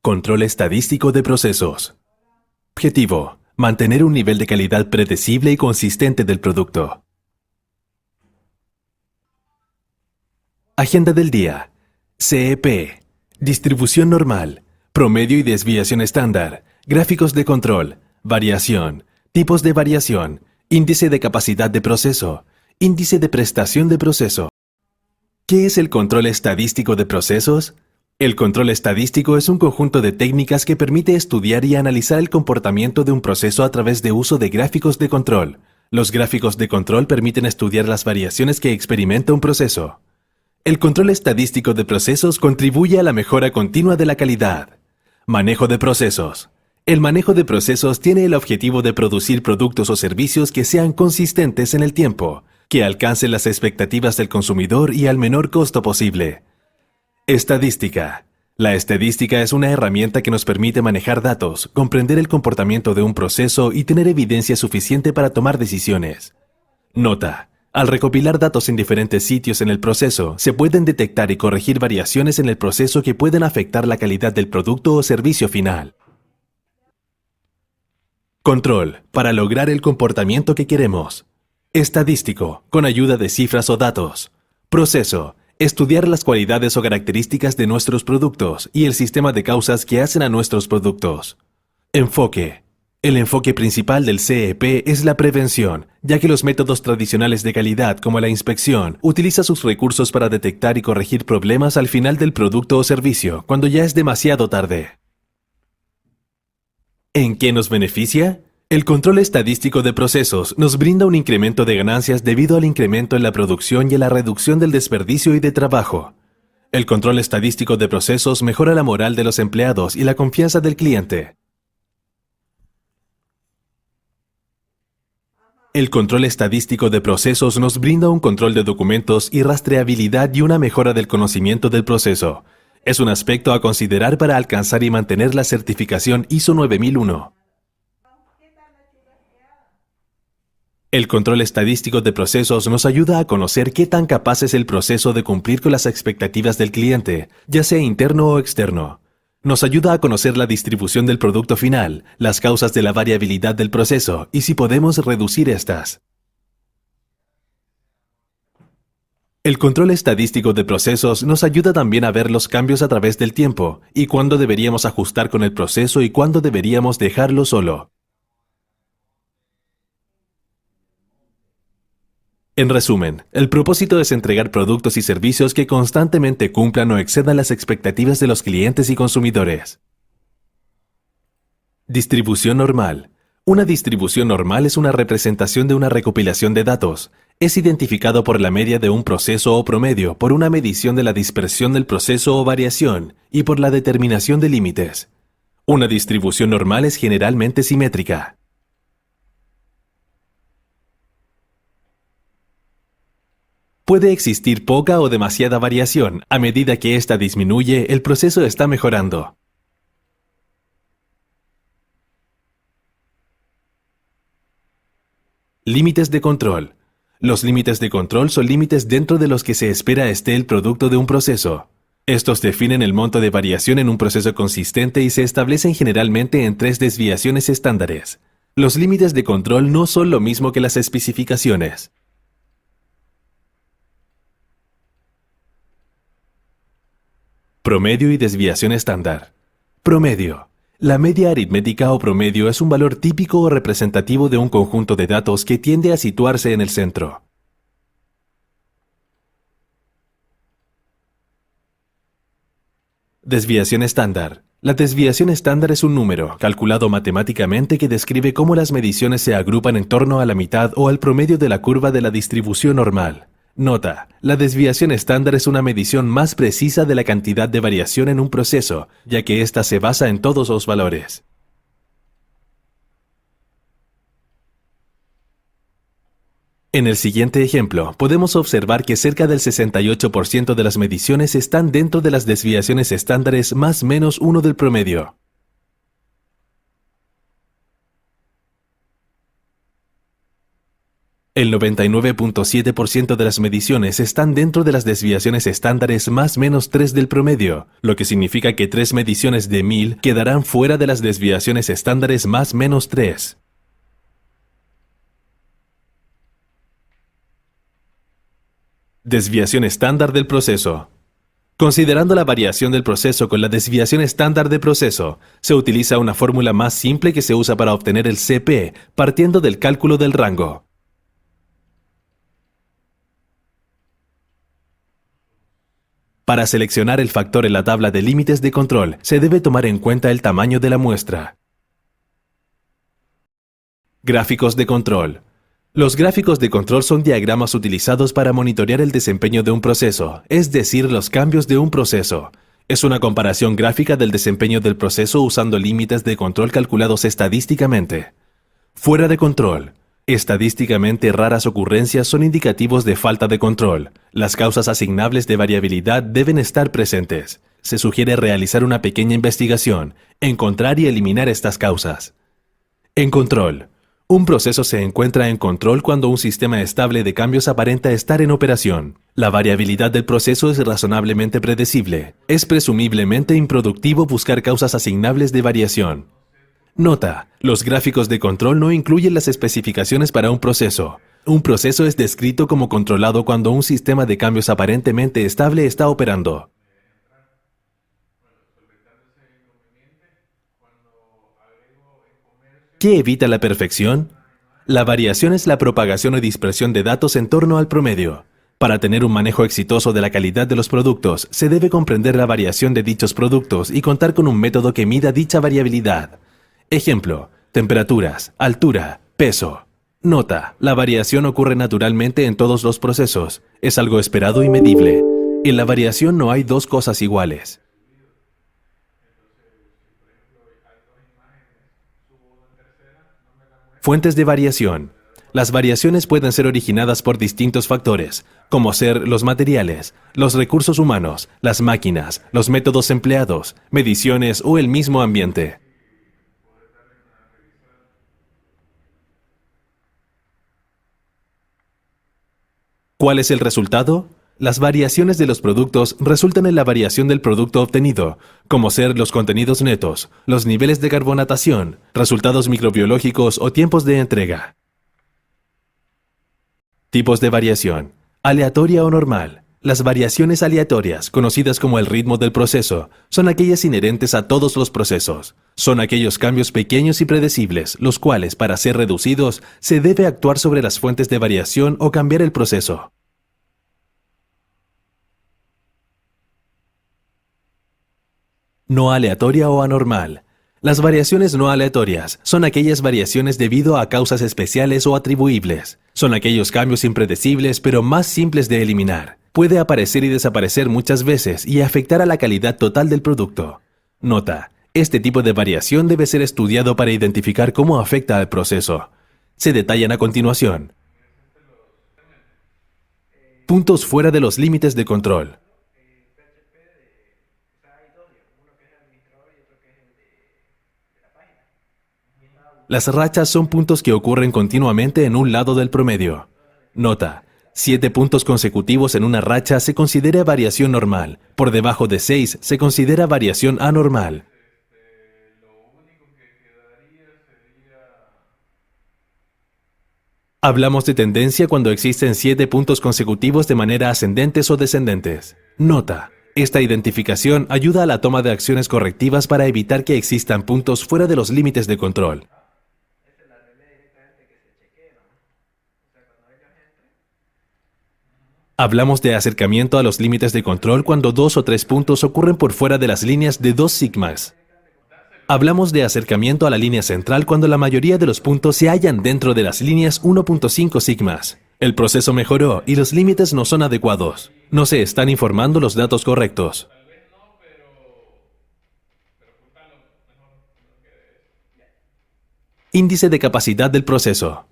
Control estadístico de procesos. Objetivo: mantener un nivel de calidad predecible y consistente del producto. Agenda del día. CEP. Distribución normal. Promedio y desviación estándar. Gráficos de control. Variación. Tipos de variación. Índice de capacidad de proceso. Índice de prestación de proceso. ¿Qué es el control estadístico de procesos? El control estadístico es un conjunto de técnicas que permite estudiar y analizar el comportamiento de un proceso a través de uso de gráficos de control. Los gráficos de control permiten estudiar las variaciones que experimenta un proceso. El control estadístico de procesos contribuye a la mejora continua de la calidad. Manejo de procesos. El manejo de procesos tiene el objetivo de producir productos o servicios que sean consistentes en el tiempo, que alcancen las expectativas del consumidor y al menor costo posible. Estadística. La estadística es una herramienta que nos permite manejar datos, comprender el comportamiento de un proceso y tener evidencia suficiente para tomar decisiones. Nota: al recopilar datos en diferentes sitios en el proceso, se pueden detectar y corregir variaciones en el proceso que pueden afectar la calidad del producto o servicio final. Control, para lograr el comportamiento que queremos. Estadístico, con ayuda de cifras o datos. Proceso, estudiar las cualidades o características de nuestros productos y el sistema de causas que hacen a nuestros productos. Enfoque. El enfoque principal del CEP es la prevención, ya que los métodos tradicionales de calidad como la inspección utilizan sus recursos para detectar y corregir problemas al final del producto o servicio, cuando ya es demasiado tarde. ¿En qué nos beneficia? El control estadístico de procesos nos brinda un incremento de ganancias debido al incremento en la producción y a la reducción del desperdicio y de trabajo. El control estadístico de procesos mejora la moral de los empleados y la confianza del cliente. El control estadístico de procesos nos brinda un control de documentos y rastreabilidad y una mejora del conocimiento del proceso. Es un aspecto a considerar para alcanzar y mantener la certificación ISO 9001. El control estadístico de procesos nos ayuda a conocer qué tan capaz es el proceso de cumplir con las expectativas del cliente, ya sea interno o externo. Nos ayuda a conocer la distribución del producto final, las causas de la variabilidad del proceso y si podemos reducir estas. El control estadístico de procesos nos ayuda también a ver los cambios a través del tiempo y cuándo deberíamos ajustar con el proceso y cuándo deberíamos dejarlo solo. En resumen, el propósito es entregar productos y servicios que constantemente cumplan o excedan las expectativas de los clientes y consumidores. Distribución normal. Una distribución normal es una representación de una recopilación de datos. Es identificado por la media de un proceso o promedio, por una medición de la dispersión del proceso o variación, y por la determinación de límites. Una distribución normal es generalmente simétrica. Puede existir poca o demasiada variación. A medida que ésta disminuye, el proceso está mejorando. Límites de control. Los límites de control son límites dentro de los que se espera esté el producto de un proceso. Estos definen el monto de variación en un proceso consistente y se establecen generalmente en 3 desviaciones estándares. Los límites de control no son lo mismo que las especificaciones. Promedio y desviación estándar. Promedio. La media aritmética o promedio es un valor típico o representativo de un conjunto de datos que tiende a situarse en el centro. Desviación estándar. La desviación estándar es un número, calculado matemáticamente, que describe cómo las mediciones se agrupan en torno a la mitad o al promedio de la curva de la distribución normal. Nota: la desviación estándar es una medición más precisa de la cantidad de variación en un proceso, ya que ésta se basa en todos los valores. En el siguiente ejemplo, podemos observar que cerca del 68% de las mediciones están dentro de las desviaciones estándares más menos 1 del promedio. El 99.7% de las mediciones están dentro de las desviaciones estándares más menos 3 del promedio, lo que significa que 3 mediciones de 1000 quedarán fuera de las desviaciones estándares más menos 3. Desviación estándar del proceso. Considerando la variación del proceso con la desviación estándar de proceso, se utiliza una fórmula más simple que se usa para obtener el CP, partiendo del cálculo del rango. Para seleccionar el factor en la tabla de límites de control, se debe tomar en cuenta el tamaño de la muestra. Gráficos de control. Los gráficos de control son diagramas utilizados para monitorear el desempeño de un proceso, es decir, los cambios de un proceso. Es una comparación gráfica del desempeño del proceso usando límites de control calculados estadísticamente. Fuera de control. Estadísticamente raras ocurrencias son indicativos de falta de control. Las causas asignables de variabilidad deben estar presentes. Se sugiere realizar una pequeña investigación, encontrar y eliminar estas causas. En control. Un proceso se encuentra en control cuando un sistema estable de cambios aparenta estar en operación. La variabilidad del proceso es razonablemente predecible. Es presumiblemente improductivo buscar causas asignables de variación. Nota: los gráficos de control no incluyen las especificaciones para un proceso. Un proceso es descrito como controlado cuando un sistema de cambios aparentemente estable está operando. ¿Qué evita la perfección? La variación es la propagación o dispersión de datos en torno al promedio. Para tener un manejo exitoso de la calidad de los productos, se debe comprender la variación de dichos productos y contar con un método que mida dicha variabilidad. Ejemplo: temperaturas, altura, peso. Nota: la variación ocurre naturalmente en todos los procesos. Es algo esperado y medible. En la variación no hay dos cosas iguales. Fuentes de variación. Las variaciones pueden ser originadas por distintos factores, como ser los materiales, los recursos humanos, las máquinas, los métodos empleados, mediciones o el mismo ambiente. ¿Cuál es el resultado? Las variaciones de los productos resultan en la variación del producto obtenido, como ser los contenidos netos, los niveles de carbonatación, resultados microbiológicos o tiempos de entrega. Tipos de variación: aleatoria o normal. Las variaciones aleatorias, conocidas como el ritmo del proceso, son aquellas inherentes a todos los procesos. Son aquellos cambios pequeños y predecibles, los cuales, para ser reducidos, se debe actuar sobre las fuentes de variación o cambiar el proceso. No aleatoria o anormal. Las variaciones no aleatorias son aquellas variaciones debido a causas especiales o atribuibles. Son aquellos cambios impredecibles pero más simples de eliminar. Puede aparecer y desaparecer muchas veces y afectar a la calidad total del producto. Nota: este tipo de variación debe ser estudiado para identificar cómo afecta al proceso. Se detallan a continuación. Puntos fuera de los límites de control. Las rachas son puntos que ocurren continuamente en un lado del promedio. Nota: 7 puntos consecutivos en una racha se considera variación normal. Por debajo de 6 se considera variación anormal. Hablamos de tendencia cuando existen 7 puntos consecutivos de manera ascendentes o descendentes. Nota: esta identificación ayuda a la toma de acciones correctivas para evitar que existan puntos fuera de los límites de control. Hablamos de acercamiento a los límites de control cuando 2 o 3 puntos ocurren por fuera de las líneas de 2 sigmas. Hablamos de acercamiento a la línea central cuando la mayoría de los puntos se hallan dentro de las líneas 1.5 sigmas. El proceso mejoró y los límites no son adecuados. No se están informando los datos correctos. Índice de capacidad del proceso.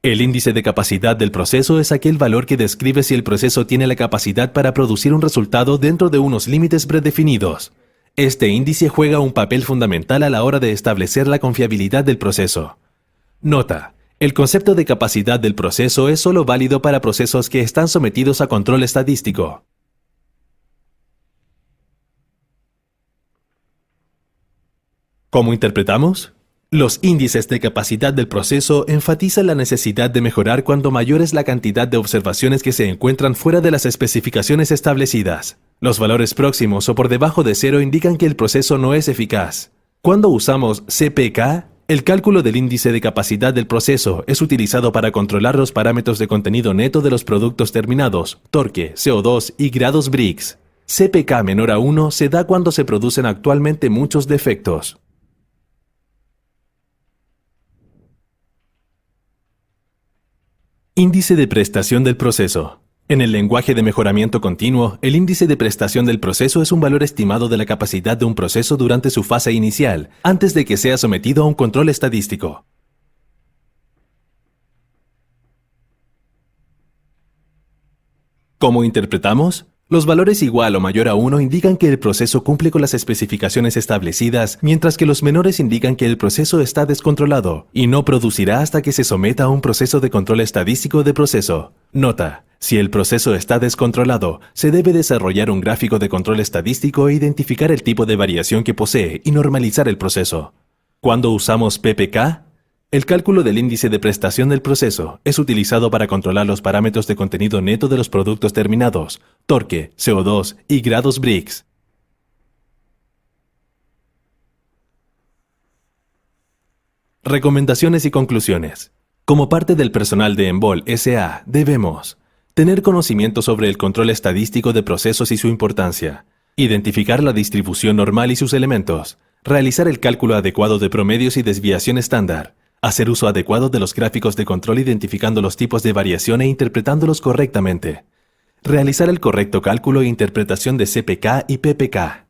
El índice de capacidad del proceso es aquel valor que describe si el proceso tiene la capacidad para producir un resultado dentro de unos límites predefinidos. Este índice juega un papel fundamental a la hora de establecer la confiabilidad del proceso. Nota: El concepto de capacidad del proceso es solo válido para procesos que están sometidos a control estadístico. ¿Cómo interpretamos? Los índices de capacidad del proceso enfatizan la necesidad de mejorar cuando mayor es la cantidad de observaciones que se encuentran fuera de las especificaciones establecidas. Los valores próximos o por debajo de cero indican que el proceso no es eficaz. Cuando usamos CPK, el cálculo del índice de capacidad del proceso es utilizado para controlar los parámetros de contenido neto de los productos terminados, torque, CO2 y grados Brix. CPK menor a 1 se da cuando se producen actualmente muchos defectos. Índice de prestación del proceso. En el lenguaje de mejoramiento continuo, el índice de prestación del proceso es un valor estimado de la capacidad de un proceso durante su fase inicial, antes de que sea sometido a un control estadístico. ¿Cómo interpretamos? Los valores igual o mayor a 1 indican que el proceso cumple con las especificaciones establecidas, mientras que los menores indican que el proceso está descontrolado y no producirá hasta que se someta a un proceso de control estadístico de proceso. Nota: si el proceso está descontrolado, se debe desarrollar un gráfico de control estadístico e identificar el tipo de variación que posee y normalizar el proceso. Cuando usamos PPK, el cálculo del índice de prestación del proceso es utilizado para controlar los parámetros de contenido neto de los productos terminados, torque, CO2 y grados Brix. Recomendaciones y conclusiones. Como parte del personal de Envol S.A., debemos tener conocimiento sobre el control estadístico de procesos y su importancia, identificar la distribución normal y sus elementos, realizar el cálculo adecuado de promedios y desviación estándar, hacer uso adecuado de los gráficos de control identificando los tipos de variación e interpretándolos correctamente, realizar el correcto cálculo e interpretación de CPK y PPK.